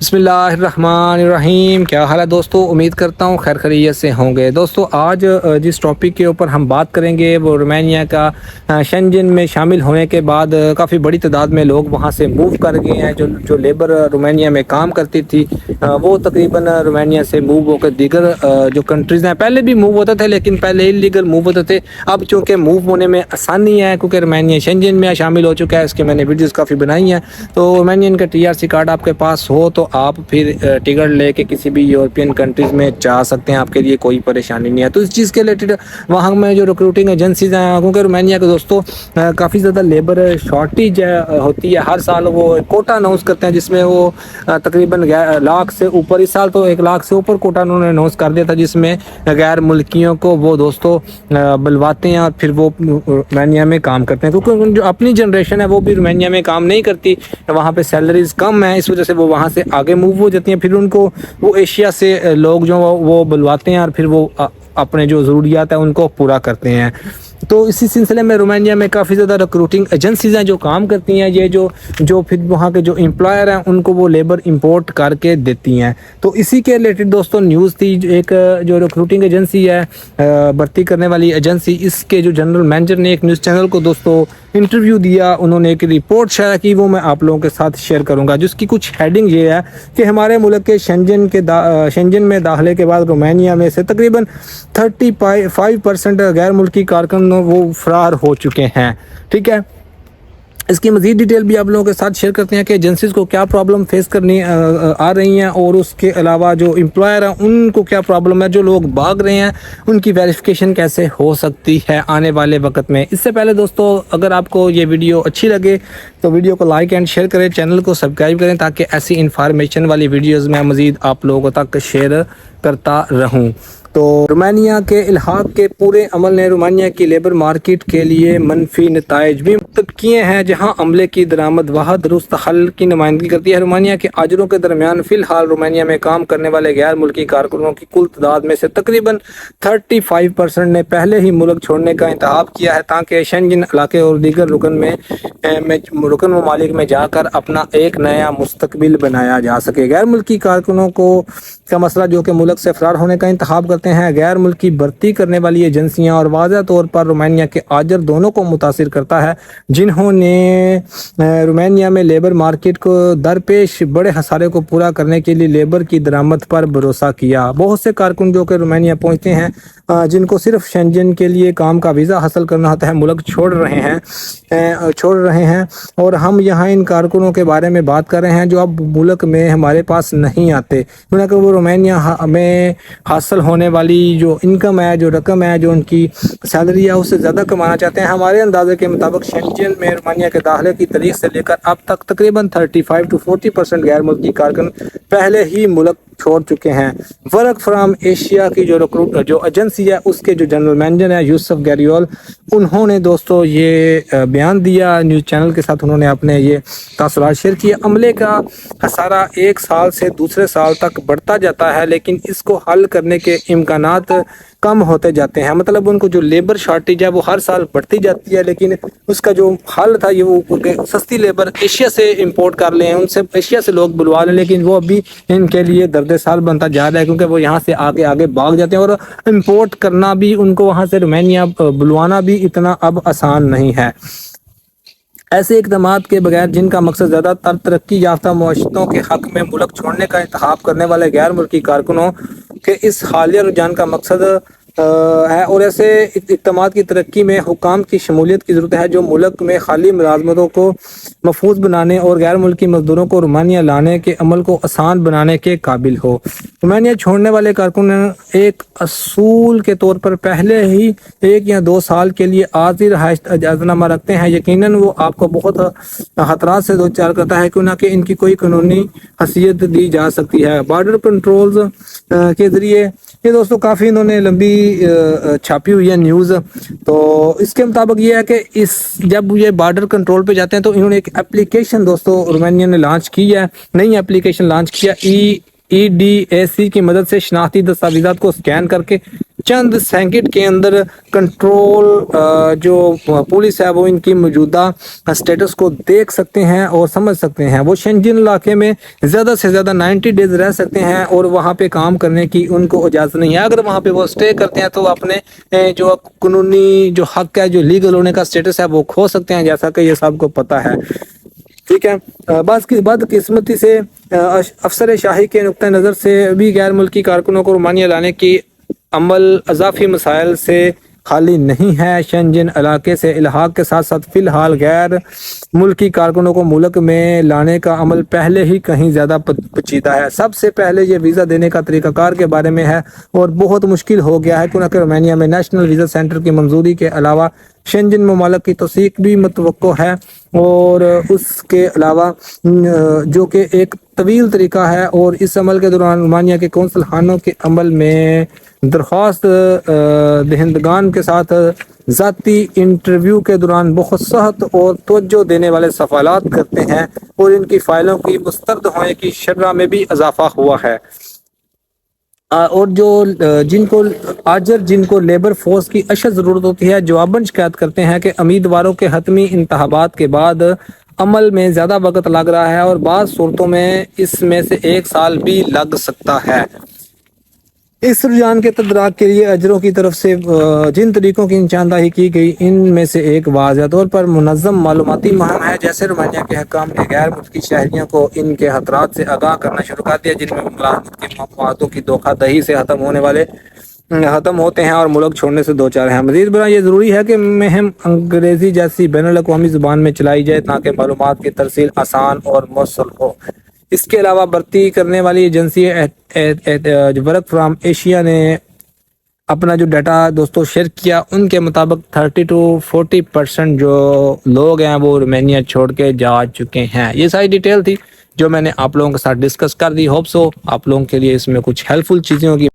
بسم اللہ الرحمن الرحیم. کیا حال ہے دوستو؟ امید کرتا ہوں خیر خیریت سے ہوں گے. دوستو آج جس ٹاپک کے اوپر ہم بات کریں گے وہ رومانیہ کا شنجن میں شامل ہونے کے بعد کافی بڑی تعداد میں لوگ وہاں سے موو کر گئے ہیں. جو لیبر رومانیہ میں کام کرتی تھی وہ تقریباً رومانیہ سے موو ہو کر دیگر جو کنٹریز ہیں، پہلے بھی موو ہوتے تھے لیکن پہلے انلیگل موو ہوتے تھے. اب چونکہ موو ہونے میں آسانی ہے کیونکہ رومانیہ شنجن میں شامل ہو چکا ہے. اس کے میں نے ویڈیوز کافی بنائی ہیں. تو رومانین کا TRC کارڈ آپ کے پاس ہو تو آپ پھر ٹکٹ لے کے کسی بھی یورپین کنٹریز میں جا سکتے ہیں. آپ کے لیے کوئی پریشانی نہیں ہے. تو اس چیز کے ریلیٹڈ وہاں میں جو ریکروٹنگ ایجنسیز ہیں، کیونکہ رومانیہ کے دوستوں کافی زیادہ لیبر شارٹیج ہوتی ہے. ہر سال وہ کوٹا اناؤنس کرتے ہیں جس میں وہ تقریباً لاکھ سے اوپر، اس سال تو 1 لاکھ سے اوپر کوٹا انہوں نے اناؤنس کر دیا تھا، جس میں غیر ملکیوں کو وہ دوستوں بلواتے ہیں اور پھر وہ رومانیہ میں کام کرتے ہیں. کیونکہ جو اپنی جنریشن ہے وہ بھی رومانیہ میں کام نہیں کرتی، وہاں پہ سیلریز کم ہیں، اس وجہ سے وہ وہاں سے آگے موو ہو جاتی ہیں. پھر ان کو وہ ایشیا سے لوگ جو وہ بلواتے ہیں اور پھر وہ اپنے جو ضروریات ہیں ان کو پورا کرتے ہیں. تو اسی سلسلے میں رومانیہ میں کافی زیادہ ریکروٹنگ ایجنسیز ہیں جو کام کرتی ہیں. یہ جو پھر وہاں کے جو امپلائر ہیں ان کو وہ لیبر امپورٹ کر کے دیتی ہیں. تو اسی کے ریلیٹڈ دوستوں نیوز تھی. ایک جو ریکروٹنگ ایجنسی ہے، بھرتی کرنے والی ایجنسی، اس کے جو جنرل مینیجر نے ایک نیوز چینل کو دوستوں انٹرویو دیا. انہوں نے ایک رپورٹ شیئر کی، وہ میں آپ لوگوں کے ساتھ شیئر کروں گا، جس کی کچھ ہیڈنگ یہ ہے کہ ہمارے ملک کے شنجن میں داخلے کے بعد رومانیہ میں سے تقریباً 35% غیر ملکی کارکن وہ فرار ہو چکے ہیں. ٹھیک ہے، اس کی مزید ڈیٹیل بھی آپ لوگوں کے ساتھ شیئر کرتے ہیں کہ ایجنسیز کو کیا پرابلم فیس کرنی آ رہی ہیں، اور اس کے علاوہ جو امپلائر ہیں ان کو کیا پرابلم ہے. جو لوگ بھاگ رہے ہیں ان کی ویریفیکیشن کیسے ہو سکتی ہے آنے والے وقت میں. اس سے پہلے دوستو اگر آپ کو یہ ویڈیو اچھی لگے تو ویڈیو کو لائک اینڈ شیئر کریں، چینل کو سبسکرائب کریں تاکہ ایسی انفارمیشن والی ویڈیوز میں مزید آپ لوگوں تک شیئر کرتا رہوں. تو رومانیہ کے الحاق کے پورے عمل نے رومانیہ کی لیبر مارکیٹ کے لیے منفی نتائج بھی مرتب کیے ہیں. جہاں عملے کی درآمد واحد درست حل کی نمائندگی کرتی ہے، رومانیہ کے اجروں کے درمیان فی الحال رومانیہ میں کام کرنے والے غیر ملکی کارکنوں کی کل تعداد میں سے تقریباً 35% نے پہلے ہی ملک چھوڑنے کا انتخاب کیا ہے تاکہ شنجن علاقے اور دیگر رکن ممالک میں جا کر اپنا ایک نیا مستقبل بنایا جا سکے. غیر ملکی کارکنوں کا مسئلہ جو کہ ملک سے فرار ہونے کا انتخاب کرتے ہیں، غیر ملکی بھرتی کرنے والی ایجنسیاں اور واضح طور پر رومانیہ کے آجر دونوں کو متاثر کرتا ہے، جنہوں نے رومانیہ میں لیبر مارکیٹ کو درپیش بڑے خسارے کو پورا کرنے کے لیے لیبر کی درآمد پر بھروسہ کیا. بہت سے کارکن جو کہ رومانیہ پہنچتے ہیں، جن کو صرف شنجن کے لیے کام کا ویزا حاصل کرنا ہوتا ہے، ملک چھوڑ رہے ہیں اور ہم یہاں ان کارکنوں کے بارے میں بات کر رہے ہیں جو اب ملک میں ہمارے پاس نہیں آتے، کیونکہ وہ رومانیہ میں حاصل ہونے والی جو انکم ہے، جو رقم ہے، جو ان کی سیلری ہے، اس سے زیادہ کمانا چاہتے ہیں. ہمارے اندازے کے مطابق شنجن میں رومانیہ کے داخلے کی تاریخ سے لے کر اب تک تقریباً 35 سے 40% غیر ملکی کارکن پہلے ہی ملک چھوڑ چکے ہیں. ورک فرام ایشیا کی جو ایجنسی ہے، اس کے جو جنرل مینیجر ہیں یوسف گیریول، انہوں نے دوستو یہ بیان دیا نیوز چینل کے ساتھ. انہوں نے اپنے یہ تاثرات شیئر کیے. عملے کا خسارہ ایک سال سے دوسرے سال تک بڑھتا جاتا ہے، لیکن اس کو حل کرنے کے امکانات کم ہوتے جاتے ہیں. مطلب ان کو جو لیبر شارٹیج ہے وہ ہر سال بڑھتی جاتی ہے، لیکن اس کا جو حل تھا یہ وہ سستی لیبر ایشیا سے امپورٹ کر لیں، ان سے ایشیا سے لوگ بلوا لیں، لیکن وہ ابھی ان کے لیے درد سال بنتا جا رہا ہے کیونکہ وہ یہاں سے آگے بھاگ جاتے ہیں اور امپورٹ کرنا بھی ان کو وہاں سے رومانیہ بلوانا بھی اتنا اب آسان نہیں ہے. ایسے اقدامات کے بغیر جن کا مقصد زیادہ تر ترقی یافتہ معیشتوں کے حق میں ملک چھوڑنے کا انتخاب کرنے والے غیر ملکی کارکنوں کے اس حالیہ رجحان کا مقصد ہے، اور ایسے اقدامات کی ترقی میں حکام کی شمولیت کی ضرورت ہے جو ملک میں خالی ملازمتوں کو محفوظ بنانے اور غیر ملکی مزدوروں کو رومانیہ لانے کے عمل کو آسان بنانے کے قابل ہو. رومانیہ چھوڑنے والے کارکن ایک اصول کے طور پر پہلے ہی 1 یا 2 سال کے لیے عارضی رہائش اجازت نامہ رکھتے ہیں. یقیناً وہ آپ کو بہت خطرات سے دوچار کرتا ہے کہ ان کی کوئی قانونی حیثیت دی جا سکتی ہے. بارڈر کنٹرولز کے ذریعے یہ دوستوں کافی انہوں نے لمبی چھاپی ہوئی ہے نیوز. تو اس کے مطابق یہ ہے کہ جب یہ بارڈر کنٹرول پہ جاتے ہیں تو انہوں نے ایک اپلیکیشن دوستوں رومانیہ نے لانچ کی ہے، نئی اپلیکیشن لانچ کیا EDAC کی مدد سے شناختی دستاویزات کو اسکین کر کے چند سیکنڈ کے اندر کنٹرول جو پولیس ہے وہ ان کی موجودہ سٹیٹس کو دیکھ سکتے ہیں اور سمجھ سکتے ہیں. وہ شنجن علاقے میں زیادہ سے زیادہ 90 ڈیز رہ سکتے ہیں اور وہاں پہ کام کرنے کی ان کو اجازت نہیں ہے. اگر وہاں پہ وہ سٹے کرتے ہیں تو اپنے جو قانونی جو حق ہے, جو لیگل ہونے کا سٹیٹس ہے, وہ کھو سکتے ہیں, جیسا کہ یہ سب کو پتہ ہے. ٹھیک ہے. بدقسمتی سے افسر شاہی کے نقطہ نظر سے بھی غیر ملکی کارکنوں کو رومانیہ لانے کی عمل اضافی مسائل سے خالی نہیں ہے. شنجن علاقے سے الحاق کے ساتھ ساتھ فی الحال غیر ملکی کارکنوں کو ملک میں لانے کا عمل پہلے ہی کہیں زیادہ پیچیدہ ہے. سب سے پہلے یہ ویزا دینے کا طریقہ کار کے بارے میں ہے اور بہت مشکل ہو گیا ہے, کیونکہ رومانیہ میں نیشنل ویزا سینٹر کی منظوری کے علاوہ شنجن ممالک کی توثیق بھی متوقع ہے, اور اس کے علاوہ جو کہ ایک طویل طریقہ ہے. اور اس عمل کے دوران رومانیہ کے قونصل خانوں کے عمل میں درخواست دہندگان کے ساتھ ذاتی انٹرویو کے دوران بہت سخت اور توجہ دینے والے سوالات کرتے ہیں, اور ان کی فائلوں کی مسترد ہونے کی شرح میں بھی اضافہ ہوا ہے. اور جن کو لیبر فورس کی اشد ضرورت ہوتی ہے, جواباً شکایت کرتے ہیں کہ امیدواروں کے حتمی انتخابات کے بعد عمل میں زیادہ وقت لگ رہا ہے, اور بعض صورتوں میں اس میں سے 1 سال بھی لگ سکتا ہے. اس رجحان کے تدارک کے لیے اجروں کی طرف سے جن طریقوں کی نشاندہی کی گئی, ان میں سے ایک واضح طور پر منظم معلوماتی مہم ہے. جیسے رومانیہ کے حکام نے غیر ملکی شہریوں کو ان کے خطرات سے آگاہ کرنا شروع کر دیا, جن میں ملازمت کے مواقعوں کی دھوکہ دہی سے ختم ہوتے ہیں اور ملک چھوڑنے سے دوچار ہیں. مزید برآں یہ ضروری ہے کہ مہم انگریزی جیسی بین الاقوامی زبان میں چلائی جائے تاکہ معلومات کی ترسیل آسان اور موصل ہو. اس کے علاوہ بھرتی کرنے والی ایجنسی ورک فرام ایشیا نے اپنا جو ڈیٹا دوستوں شیئر کیا, ان کے مطابق 30 to 40% جو لوگ ہیں وہ رومانیہ چھوڑ کے جا چکے ہیں. یہ ساری ڈیٹیل تھی جو میں نے آپ لوگوں کے ساتھ ڈسکس کر دی. ہوپ سو آپ لوگوں کے لیے اس میں کچھ ہیلپ فل چیزیں ہوگی.